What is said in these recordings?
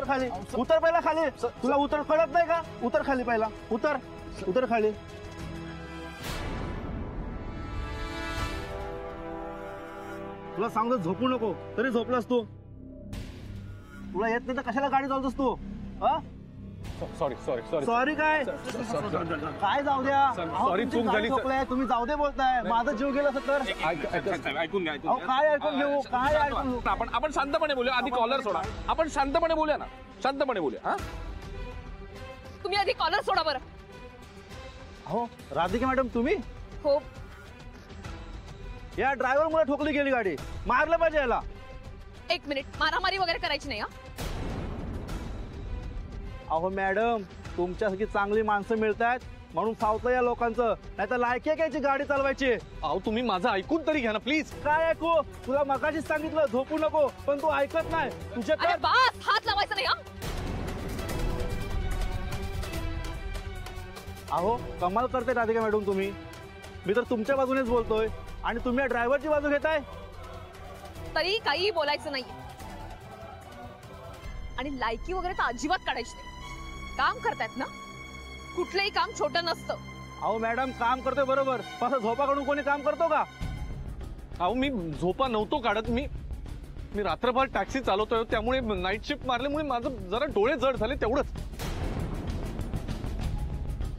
उतर खाली, उतर पहिला खाली. तुला उतर कळत नाही का? उतर खाली पहिला, उतर उतर खाली. तुला सांगतो झोपू नको, तरी झोपलास तू. तुला येत नाही तर कशाला गाडी चालवतोस तू? सॉरी सॉरी सॉरी सॉरी काय काय जाऊ द्या. सॉरी चूक झाली. तुम्ही जाऊ दे बोलताय, माझा जीव गेला तर ऐकून घ्या. काय ऐकून घेऊ, काय ऐकून घेऊ. आपण शांतपणे बोलूया. आधी कॉलर सोडा. आपण शांतपणे बोलूया ना, शांतपणे बोलूया. हा तुम्ही आधी कॉलर सोडा बरं. हो राधिका मॅडम तुम्ही? हो. या ड्रायव्हर मुळे ठोकली गेली गाडी, मारलं पाहिजे याला. एक मिनिट, मारामारी वगैरे करायची नाही. अहो मॅडम, तुमच्यासारखी चांगली माणसं मिळतात म्हणून सावतं या लोकांचं, नाही तर लायकी घ्यायची गाडी चालवायची. अहो तुम्ही माझं ऐकून तरी घ्या ना प्लीज. काय ऐकू? तुला मगाशीच सांगितलं झोपू नको, पण तू ऐकत नाही. तुझ्या अरे बास, हात लावायचा नाही. अहो कमाल करते राधिका मॅडम तुम्ही. मी तर तुमच्या बाजूनेच बोलतोय आणि तुम्ही ड्रायव्हरची बाजू घेताय. तरी काही बोलायचं नाही आणि लायकी वगैरे तर अजिबात काढायची नाही. काम करतायत ना, कुठलंही काम छोटं नसतं. अहो मॅडम काम करतोय बरोबर, पण झोपा काढून कोणी काम करतो का? अहो मी झोपा नव्हतो काढत. मी रात्रभर टॅक्सी चालवतोय, त्यामुळे नाईट शिफ्ट मारल्यामुळे माझं जरा डोळे जड झाले तेवढंच.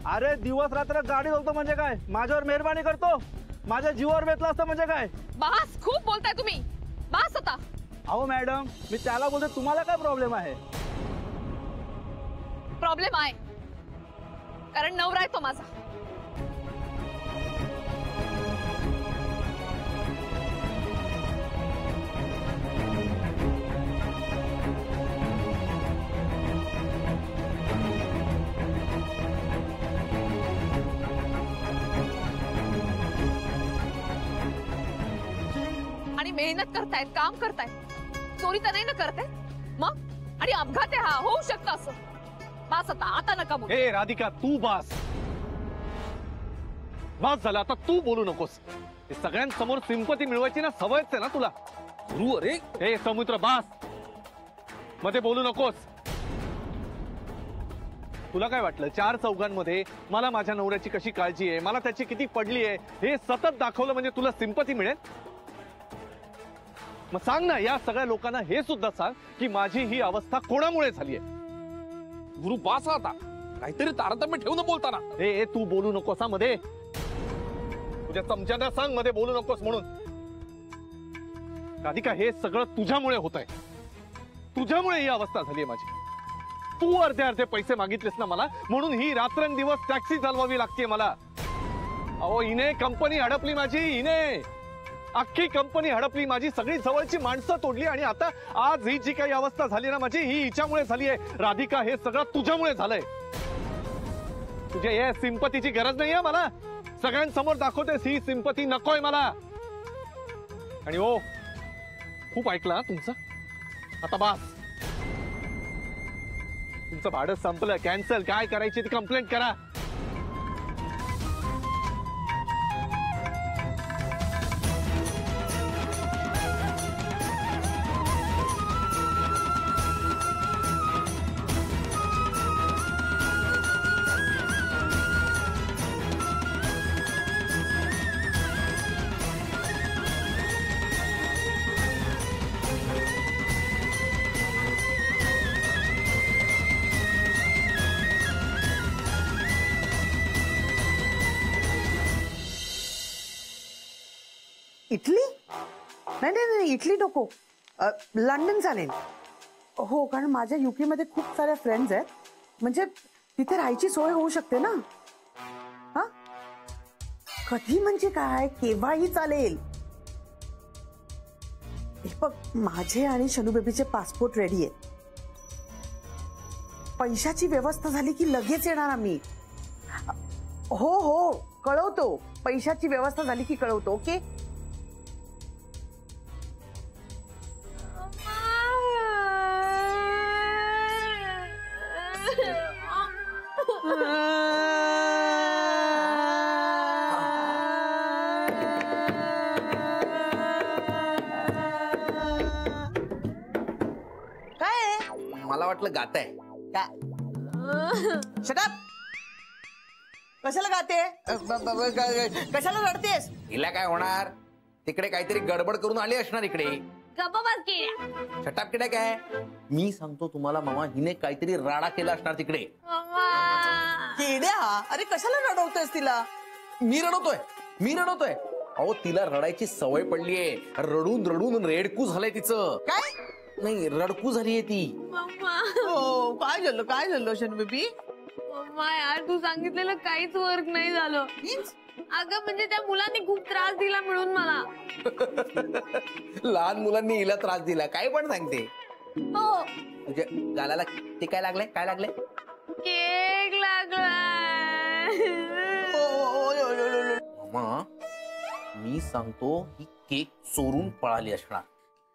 अरे दिवस रात्र गाडी चालवतो म्हणजे काय? माझ्यावर मेहरबानी करतो? माझ्या जीवावर बेतला असतं म्हणजे काय? बास, खूप बोलताय तुम्ही. बास आता. अहो मॅडम, मी त्याला बोलतो तुम्हाला काय प्रॉब्लेम आहे? प्रॉब्लेम आहे कारण नवरा आहे तो माझा. आणि मेहनत करतायत, काम करतायत, चोरी तर नाही ना करतायत मग? आणि अपघात हा होऊ शकतं असं. बास आता नका बोलू. हे राधिका तू बास झालं. आता तू बोलू नकोस. सगळ्यांसमोर सिंपती मिळवायची ना सवयच आहे ना तुला. अरे हे समुद्र बास, मध्ये बोलू नकोस. तुला काय वाटलं चार चौघांमध्ये मला माझ्या नवऱ्याची कशी काळजी आहे, मला त्याची किती पडली आहे हे सतत दाखवलं म्हणजे तुला सिंपती मिळेल? मग सांग ना या सगळ्या लोकांना हे सुद्धा सांग की माझी ही अवस्था कोणामुळे झाली आहे. गुरु बास आता, काहीतरी तारतम्य ठेवून बोलताना. हे तू बोलू नकोस मध्ये. तुझ्या चमच्याना सांग मध्ये बोलू नकोस म्हणून. राधिका हे सगळं तुझ्यामुळे होत आहे. तुझ्यामुळे ही अवस्था झाली आहे माझी. तू अर्धे पैसे मागितलेस ना मला, म्हणून ही रात्रंदिवस टॅक्सी चालवावी लागते मला. अहो हिने कंपनी हडपली माझी. हिने अख्खी कंपनी हडपली माझी, सगळी जवळची माणसं तोडली आणि आता आज ही जी काही अवस्था झाली ना माझी, ही हिच्यामुळे झाली आहे. राधिका हे सगळं तुझ्यामुळे झालंय. तुझ्या या सिंपतीची गरज नाहीये मला. सगळ्यांसमोर दाखवतेस ही सिंपती नकोय मला. आणि ओ खूप ऐकलं तुमचं, आता बास. तुमचं भाडं संपलं, कॅन्सल. काय करायची ती कंप्लेंट करा. इटली? नाही नाही नाही, इटली नको, लंडन चालेल. हो, कारण माझ्या युके मध्ये खूप साऱ्या फ्रेंड्स आहेत, म्हणजे तिथे राहायची सोय होऊ शकते ना. हा कधी म्हणजे काय, केव्हाही चालेल. हे बघ, माझे आणि शनू बेबीचे पासपोर्ट रेडी आहेत. पैशाची व्यवस्था झाली की लगेच येणार आम्ही. हो हो कळवतो, पैशाची व्यवस्था झाली की कळवतो. ओके. वाटलं गाताय. शटाप. कशाला गाते? कशाला रडतेस? हिला काय होणार? तिकडे काहीतरी गडबड करून आली असणार इकडे. छटाप किडे काय? मी सांगतो तुम्हाला मामा, हिने काहीतरी राडा केला असणार तिकडे. किड्या, अरे कशाला रडवतोयस तिला? मी रडवतोय. अहो तिला रडायची सवय पडलीये. रडून रडून रेडकू झालंय तिचं. काय? नाही, रडकू झालीये ती. हो, काय झालं शनू बेबी? मम्मा यार, तू सांगितलेलं काहीच वर्क नाही झालं. अगं म्हणजे त्या मुलांनी खूप त्रास दिला म्हणून मला. लहान मुलांनी हिला त्रास दिला, काय पण सांगते. हो, तुझ्या गालाला ते काय लागलंय? काय लागलंय? केक लागलाय. मामा, मी सांगतो ही केक चोरून पळाली असणार.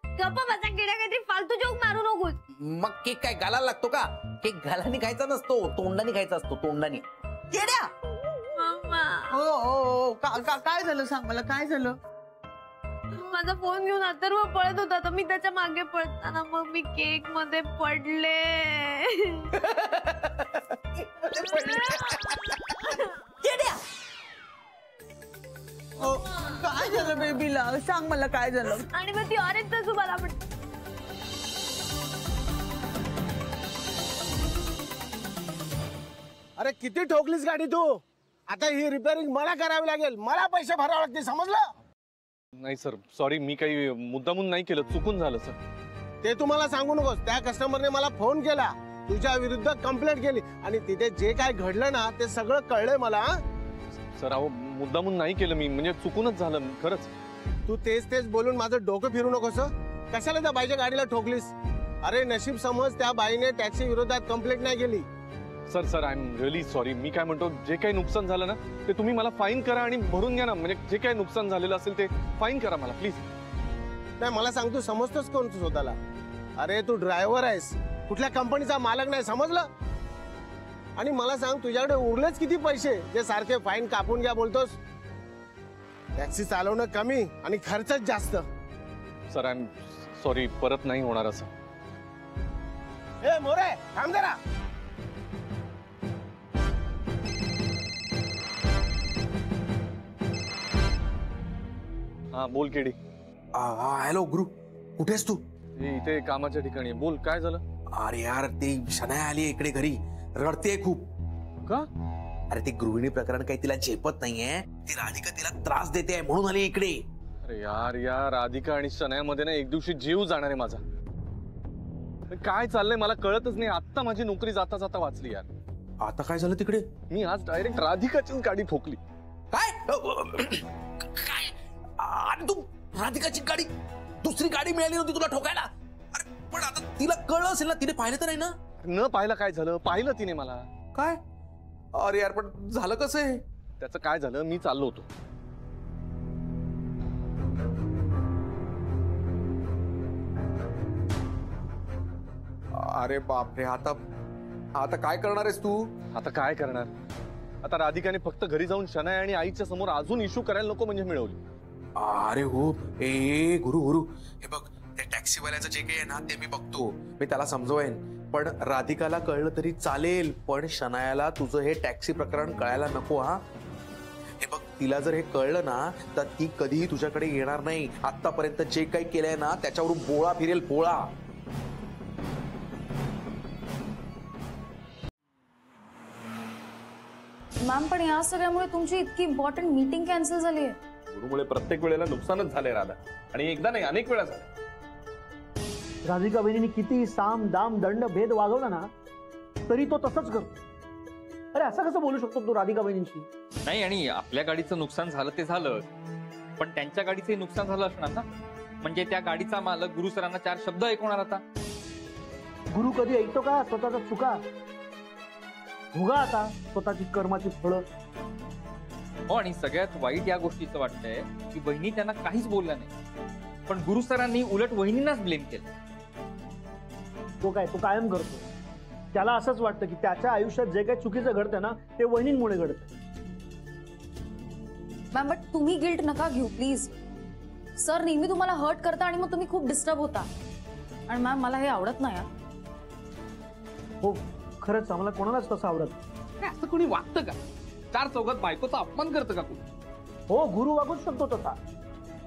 गप्पा बसा किड्या, काहीतरी फालतू जोक मारू नकोस. मग केक काय गालाला लागतो का? केक गालाने खायचा नसतो, तोंडाने खायचा असतो, तोंडाने. किड्या. मम्मा, हो, काय झालं सांग मला, काय झालं? माझा फोन घेऊन अथर्व पळत होता, तर मी त्याच्या मागे पळताना मग मी केक मध्ये पडले. किड्या. काय झालं बेबीला? सांग मला काय झालं? आणि मग ती ऑरेंज मला पण. अरे किती ठोकलीस गाडी तू? आता ही रिपेअरिंग मला करावी लागेल, मला पैसे भरावे लागतील, समजलं? नाही सर, सॉरी, मी काही मुद्दामून नाही केलं, चुकून झालं सर. ते तुम्हाला सांगू नकोस. त्या कस्टमरने मला फोन केला, तुझ्या विरुद्ध कंप्लेंट केली, आणि तिथे जे काय घडलं ना ते सगळं कळलंय मला. सर अहो, मुद्दामून नाही केलं मी, म्हणजे चुकूनच झालं खरंच. तू तेच बोलून माझं डोकं फिरू नकोस. कशाला त्या बाईच्या गाडीला ठोकलीस? अरे नशीब समज त्या बाईने टॅक्सी विरोधात कंप्लेंट नाही केली. Sir I am really sorry. मी काय म्हणतो, जे काही नुकसान झालं ना ते तुम्ही मला फाईन करा आणि भरून घ्या ना. म्हणजे जे काही नुकसान झालेलं असेल ते फाईन करा मला प्लीज. नाही, मला सांग, तू समजतोस कोण तू स्वतःला? अरे तू ड्रायव्हर आहेस, कुठल्या कंपनीचा मालक नाही, समजलं? आणि मला सांग, तुझ्याकडे उरलेच किती पैसे जे सारखे फाईन कापून घ्या बोलतोस? टॅक्सी चालवणं कमी आणि खर्चच जास्त. सर आय एम सॉरी, परत नाही होणार असं. ए मोरे, थांब जरा. हा बोल केडी. हॅलो गुरु, कुठेस तू? इथे कामाच्या ठिकाणी. बोल, काय झालं? अरे यार, ते शनाया आली इकडे घरी, रडते खूप. का? अरे ते गृहिणी प्रकरण काही तिला झेपत नाहीये. ती राधिका तिला त्रास देते म्हणून आली इकडे. अरे यार, राधिका आणि शनायामध्ये ना एक दिवशी जीव जाणार आहे माझा. काय चाललंय मला कळतच नाही. आता माझी नोकरी जाता जाता वाचली यार. आता काय झालं तिकडे? मी आज डायरेक्ट राधिकाचीच गाडी ठोकली. काय? काय? आणि तू राधिकाची गाडी, दुसरी गाडी मिळाली होती तुला ठोकायला? अरे पण आता तिला कळलं असेल ना, तिने पाहिलं तर नाही ना? न पाहिलं काय झालं? पाहिलं तिने मला. काय? अरे यार, पण झालं कसं आहे? त्याचं काय झालं, मी चाललो होतो. अरे बापरे, आता काय करणार आहेस तू? आता काय करणार? आता राधिकाने फक्त घरी जाऊन शनाया आणि आईच्या समोर अजून इश्यू करायला नको म्हणजे मिळवली. अरे हो, ए गुरु, हे बघ, त्या टॅक्सीवाल्याचं जे काही आहे ना ते मी बघतो, मी त्याला समजवेन. पण राधिकाला कळलं तरी चालेल, पण शनायाला तुझं हे टॅक्सी प्रकरण कळायला नको. हा, हे बघ, तिला जर हे कळलं ना तर ती कधीही तुझ्याकडे येणार नाही. आतापर्यंत जे काही केलंय ना त्याच्यावरून बोळा फिरेल, बोळा. मॅम, पण या सगळ्यामुळे तुमची इतकी इम्पॉर्टंट मीटिंग कॅन्सल झाली आहे. गुरुमुळे प्रत्येक वेळेला नुकसानच झालंय राधा, आणि एकदा नाही अनेक वेळा झालं. राधिका बहिणीने किती साम दाम दंड भेद वागवला ना तरी तो तसंच करतो. अरे असं कसं बोलू शकतो तू राधिका बहिणींशी? नाही, आणि आपल्या गाडीचं नुकसान झालं ते झालं, पण त्यांच्या गाडीचंही नुकसान झालं असणार ना. म्हणजे त्या गाडीचा मालक गुरु सरांना 4 शब्द ऐकवणार आता. गुरु कधी ऐकतो का स्वतःचा चुका? भोगा आता स्वतःची कर्माची फळं. हो, आणि सगळ्यात वाईट या गोष्टीचं वाटतंय की वहिनी त्यांना काहीच बोलल्या नाही, पण गुरु सरांनी उलट वहिनींनाच ब्लेम केलं. तो कायम करतो. त्याला असंच वाटतं की त्याच्या आयुष्यात जे काही चुकीचं घडतं ना ते वहिनींमुळे घडतं. मॅम, बट तुम्ही गिल्ट नका घेऊ प्लीज. सर नेहमी तुम्हाला हर्ट करता आणि मग तुम्ही खूप डिस्टर्ब होता. आणि मॅम, मला हे आवडत नाही. हो खरंच आम्हाला कोणालाच तसं आवडत. काय असं कोणी वागतं का? चार चौघात बायकोचा अपमान करतं का कोणी? हो गुरु वागूच शकतो तसा.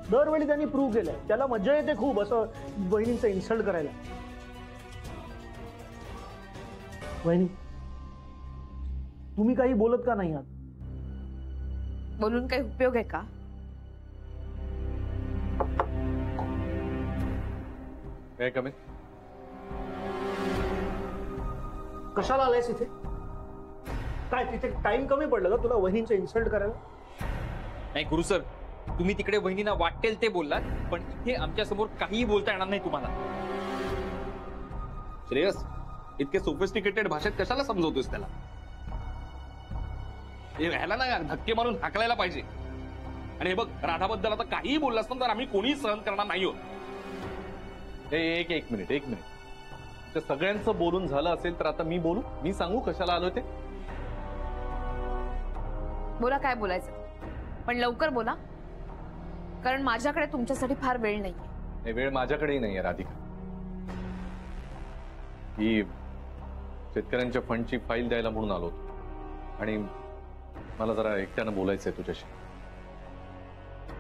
दरवेळी त्यांनी प्रूव्ह केलंय. त्याला मजा येते खूप असं वहिनींचं इन्सल्ट करायला. वहिनी तुम्ही काही बोलत का नाही आहात? बोलून काही उपयोग आहे का? काय कमी? कशाला आलायस इथे? काय तिथे टाइम कमी पडलं का तुला वहिनींचं इन्सल्ट करायला? नाही गुरु सर, तुम्ही तिकडे वहिनींना वाटेल ते बोललात, पण इथे आमच्या समोर काहीही बोलता येणार नाही तुम्हाला. श्रेयस, इतके सोफिस्टिकेटेड भाषेत कशाला समजवतोस त्याला? ह्याला ना धक्के मारून हाकलायला पाहिजे. आणि हे बघ, राधाबद्दल आता काहीही बोललास तर आम्ही कोणीही सहन करणार नाही आहोत. एक मिनिट. त्या सगळ्यांचं बोलून झालं असेल तर आता मी बोलू? मी सांगू कशाला आलोय ते? बोला काय बोलायचं, पण लवकर बोला, कारण माझ्याकडे तुमच्यासाठी फार वेळ नाहीये. वेळ माझ्याकडेही नाहीये राधिका. ही शेतकऱ्यांच्या फंडची फाईल द्यायला म्हणून आलो होतो आणि मला जरा एकट्यानं बोलायचंय तुझ्याशी.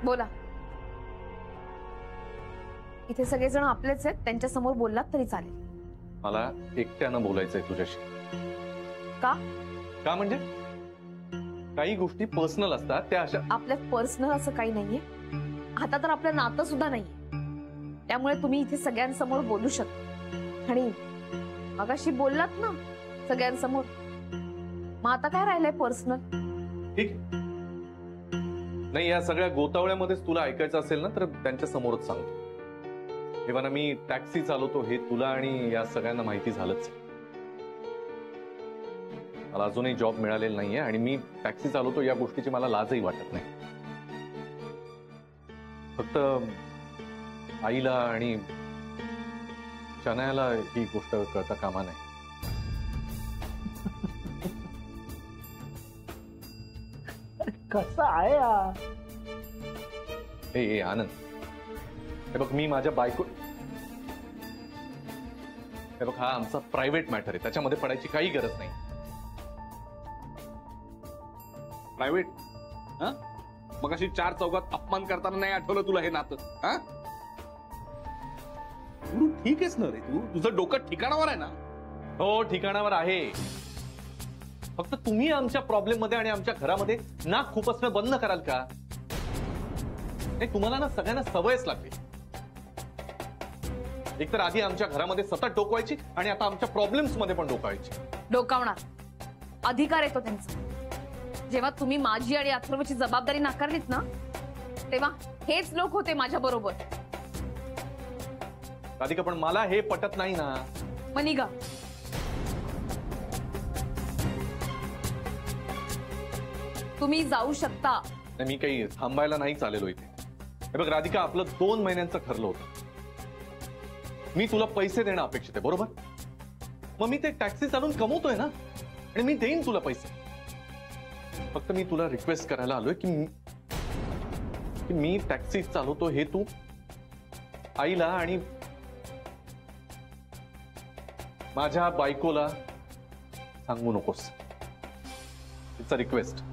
बोला. इथे सगळेजण आपलेच आहेत, त्यांच्या समोर बोललात तरी चालेल. मला एकट्यानं बोलायचंय तुझ्याशी. का? का म्हणजे काही गोष्टी पर्सनल असतात त्या अशा. आपल्यात पर्सनल असं काही नाहीये. आता तर आपलं नातं सुद्धा नाहीये, त्यामुळे तुम्ही इथे सगळ्यांसमोर बोलू शकता. आणि मगाशी बोललात ना सगळ्यांसमोर, मग आता काय राहिलंय पर्सनल? ठीक नाही, या सगळ्या गोतावळ्यामध्येच तुला ऐकायचं असेल ना तर त्यांच्या समोरच सांगतो. तेव्हा मी टॅक्सी चालवतो हे तुला आणि या सगळ्यांना माहिती झालंच. मला अजूनही जॉब मिळालेला नाहीये आणि मी टॅक्सी चालवतो या गोष्टीची मला लाजही वाटत नाही. फक्त आईला आणि शनायाला ही गोष्ट कळता कामा नाही. कसं आहे हे आनंद, हे बघ मी माझ्या बायको, हे बघ हा आमचा प्रायव्हेट मॅटर आहे, त्याच्यामध्ये पडायची काही गरज नाही. प्रायव्हेट? मग अशी चार चौघात अपमान करताना नाही आठवलं तुला हे नातं? हा ठीक आहेस ना रे तू? तुझं डोकं ठिकाणावर आहे ना? हो ठिकाणावर आहे. फक्त तुम्ही आमच्या प्रॉब्लेम मध्ये आणि आमच्या घरामध्ये नाक खुपसणं बंद कराल का? नाही तुम्हाला ना सगळ्यांना सवयच लागली. एकतर आधी आमच्या घरामध्ये सतत डोकवायची आणि आता आमच्या प्रॉब्लेम्स मध्ये पण डोकावायची. डोकावणार अधिकार येतो त्यांचा. जेव्हा तुम्ही माझी आणि अथर्वची जबाबदारी नाकारलीत ना, तेव्हा हेच लोक होते माझ्या बरोबर. राधिका पण मला हे पटत नाही ना. मग निघा. तुम्ही जाऊ शकता. मी काही थांबायला नाही चालेलो इथे. हे बघ राधिका, आपलं 2 महिन्यांचं ठरलं होतं. मी तुला पैसे देणं अपेक्षित आहे, बरोबर? मग मी ते टॅक्सी चालून कमवतोय ना आणि मी देईन तुला पैसे. फक्त मी तुला रिक्वेस्ट करायला आलोय की मी टॅक्सी चालवतो हे तू आईला आणि माझ्या बायकोला सांगू नकोस. It's a request.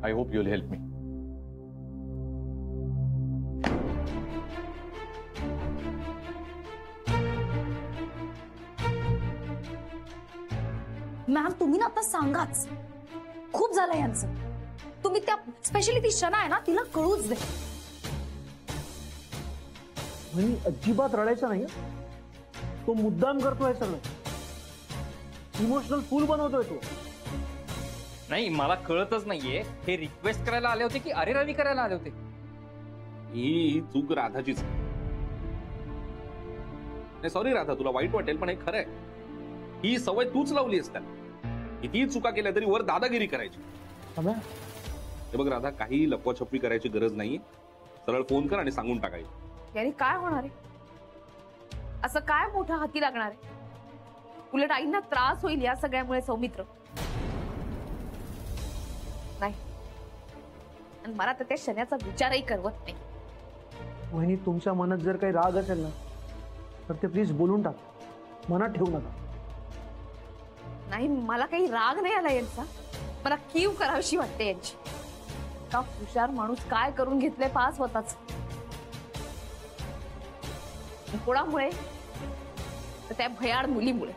I hope you'll help me. Ma'am तुम्ही ना आता सांगाच, खूप झालं यांचं. तुम्ही त्या स्पेशली ती शना आहे ना तिला कळूच दे. म्हणजे अजिबात रडायचं नाही. तो मुद्दाम करतोय सगळं. इमोशनल फूल बनवतोय तो. नाही मला कळतच नाहीये, हे रिक्वेस्ट करायला आले होते की अरे रवी करायला आले होते? ही चूक राधाचीच. नाही सॉरी राधा, तुला वाईट वाटेल पण हे खरं आहे. ही सवय तूच लावली असतात. कितीही चुका केल्या तरी वर दादागिरी करायची. हे बघ राधा, काही लपवाछपवी करायची गरज नाहीये. सरळ फोन कर आणि सांगून टाकायचं. याने काय होणार आहे? असं काय मोठं हाती लागणार आहे? उलट आईंना त्रास होईल या सगळ्यामुळे. सौमित्र नाही, आणि मला तर त्या शन्याचा विचारही करवत नाही. वहिनी तुमच्या मनात जर काही राग असेल ना तर ते प्लीज बोलून टाक, मनात ठेवू नका. नाही, मला काही राग नाही आला यांचा, मला कीव करावीशी वाटते यांची. का हुशार माणूस काय करून घेतलंय पहा स्वतःच. कोणामुळे? तर त्या भयाड मुलीमुळे.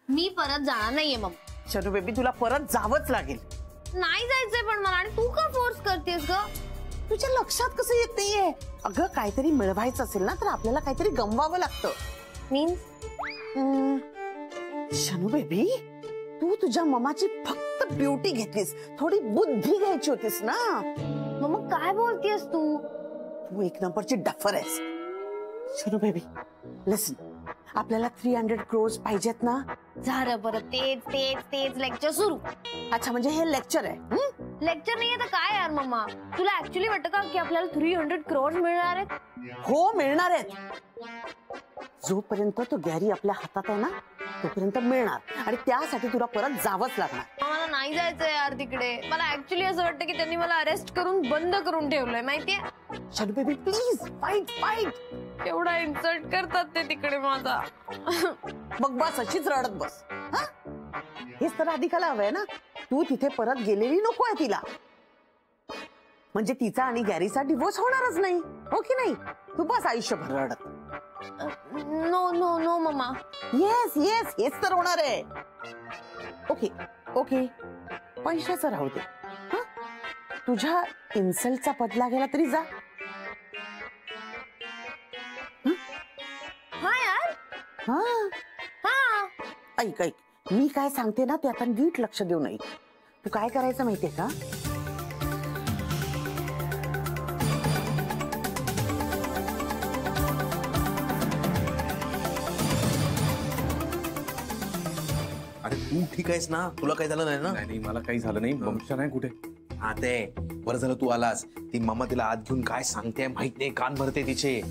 मी परत जाणार नाहीये मग. शनू बेबी तुला परत जावंच लागेल. नाही जायचंय पण मला. आणि तू का फोर्स करतेस ग? तुझ्या लक्षात कसं येत नाहीये? अगं काहीतरी मिळवायचं असेल ना तर आपल्याला काहीतरी गमवावं लागतं. मीन्स शनू बेबी तू तुझ्या ममाची फक्त ब्युटी घेतलीस, थोडी बुद्धी घ्यायची होतीस ना. मग काय बोलतेस तू? तू एक नंबरची डफर आहेस. शनू बेबी लिसन, आपल्याला 300 crores पाहिजेत ना. झालं बरं, तेच तेच तेच लेक्चर सुरू. अच्छा म्हणजे हे लेक्चर आहे. लेक्चर नाहीये तर काय यार मम्मा? तुला ऍक्च्युली वाटतं का की आपल्याला 300 crores मिळणार आहेत? हो मिळणार आहेत. जोपर्यंत तो गॅरी आपल्या हातात आहे ना तोपर्यंत मिळणार. आणि त्यासाठी तुला परत जावंच लागणार. मला नाही जायचंय यार तिकडे. मला ऍक्च्युली असं वाटतं की त्यांनी मला अरेस्ट करून बंद करून ठेवलंय माहितीये. Shanu baby please fight fight. एवढा इन्सल्ट करतात ते तिकडे माझा. मग बस अशीच रडत बस. हा हेच तर राधिकाला हवंय ना. तू तिथे परत गेलेली नको आहे तिला. म्हणजे तिचा आणि गॅरीचा डिवोर्स होणारच नाही, हो की नाही? तू बस आयुष्यभर रडत. No no no mama. Yes yes हेच तर होणार आहे. ओके ओके पैशाचं राहू दे. हा तुझ्या इन्सल्टचा बदला घ्यायला तरी जा. हा यार. हा हा ऐक ऐक मी काय सांगते ना ते आता नीट लक्ष देऊ नये. तू काय करायचं माहितीये का? अरे तू ठीक आहेस ना? तुला काही झालं नाही ना? नाही नाही, मला काही झालं नाही. बमशा नाही कुठे? हा ते बरं झालं तू आलास. ती मामा तिला आत घेऊन काय सांगते माहित नाही, कान भरते तिचे.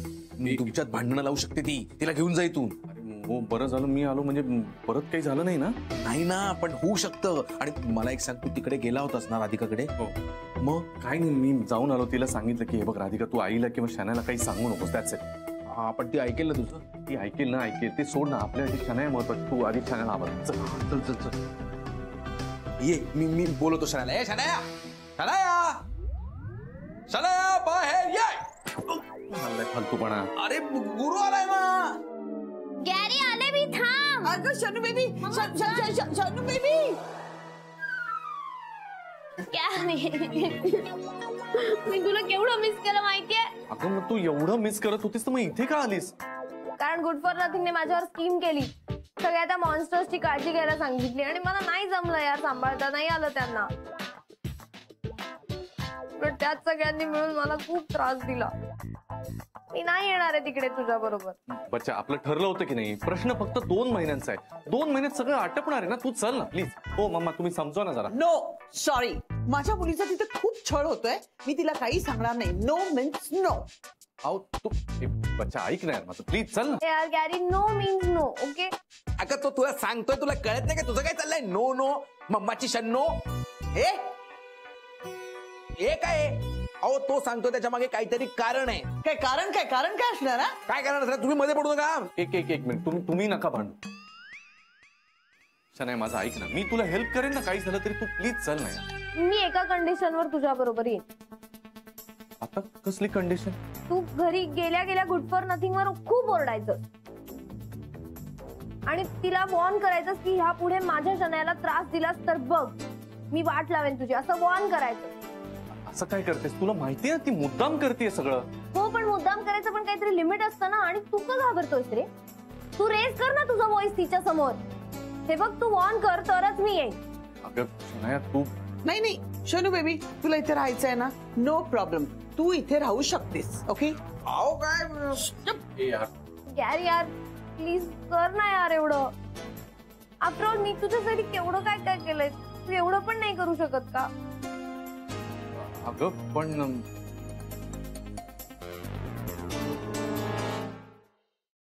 तुमच्यात भांडणं लावू शकते ती. तिला घेऊन जा इथून. हो बरं झालं मी आलो. म्हणजे परत काही झालं नाही ना? नाही ना पण होऊ शकतं. आणि मला एक सांग, तू तिकडे गेला होतास ना राधिकाकडे? हो. मग काय नाही, मी जाऊन आलो. तिला सांगितलं की हे बघ राधिका, तू आईला किंवा शनायाला काही सांगू नकोस. त्याच हा पण ती ऐकेल ना तुझं? ती ऐकेल ना ऐकेल ते सोड ना. आपल्यासाठी शनाया महत्वाची. तू आधी शनायाला आवाज. चल चल चल ये. मी बोलवतो शनायाला. ए शनाया, शनाया, शनाया बाहेर ये. फालतूपणा. अरे गुरु आलाय ना. गॅरी आले मी. थांब. अगं शनू बेबी शनू बेबी. मी तुला केवढं मिस केलं माहितीये. अगं मग तू एवढं मिस करत होतीस तर मग इथे का आलीस? कारण गुड फॉर नथिंगने माझ्यावर स्कीम केली. सगळ्या त्या मॉन्स्टर्सची काळजी घ्यायला सांगितली आणि मला नाही जमलं यार. सांभाळता नाही आलं त्यांना. पण त्याच सगळ्यांनी मिळून मला खूप त्रास दिला. मी नाही येणार आहे तिकडे तुझ्या बरोबर. बच्चा आपलं ठरलं होतं की नाही? प्रश्न फक्त 2 महिन्यांचा आहे. 2 महिन्यात सगळं आटपणार आहे ना. तू चल ना प्लीज. हो मम्मा तुम्ही समजवा ना जरा. नो सॉरी माझ्या मुलीचा तिथे खूप छळ होतोय. मी तिला काही सांगणार नाही. No means no. अहो तू बच्चा ऐक ना यार माझं प्लीज. चल ना यार Gary, no means no. Okay अगं तो तुला सांगतोय, तुला कळत नाही का तुझं काय चाललंय? नो नो मम्माची शन्नो. हे काय? अहो तो सांगतो त्याच्या मागे काहीतरी कारण आहे. काय कारण काय असणार? काय कारण असणार? तुम्ही मध्ये पडू नका. एक मिनिट. तुम्ही नका भांडू. शनाया माझं ऐक ना. मी तुला हेल्प करेन ना. काही झालं तरी तू प्लीज चल ना यार. मी एका कंडिशनवर तुझ्या बरोबर येईन. आता कसली कंडिशन? तू घरी गेल्या गेल्या गुड फॉर नथिंग वर खूप ओरडायचं आणि तिला वॉर्न करायचं की ह्या पुढे माझ्या शनायाला त्रास दिलास तर बघ मी वाट लावेन तुझी, असं वॉर्न करायचं. असं काय करतेस? तुला माहितीये ती मुद्दाम करते सगळं. हो पण मुद्दाम करायचं पण काहीतरी लिमिट असतं ना. आणि तू का घाबरतोयस रे? तू रेस कर ना तुझा व्हॉइस तिच्या समोर. हे बघ तू वॉर्न कर तरच मी येईन. अगं शनाया तू. नाही शनू बेबी तुला इथे राहायचंय ना. No problem. तू इथे राहू शकतेस. ओके. अहो काय यार गॅरी यार प्लीज कर ना यार एवढं. आफ्टर ऑल मी तुझ्यासाठी केवढं काय केलंय. तू एवढं पण नाही करू शकत का? अगं पण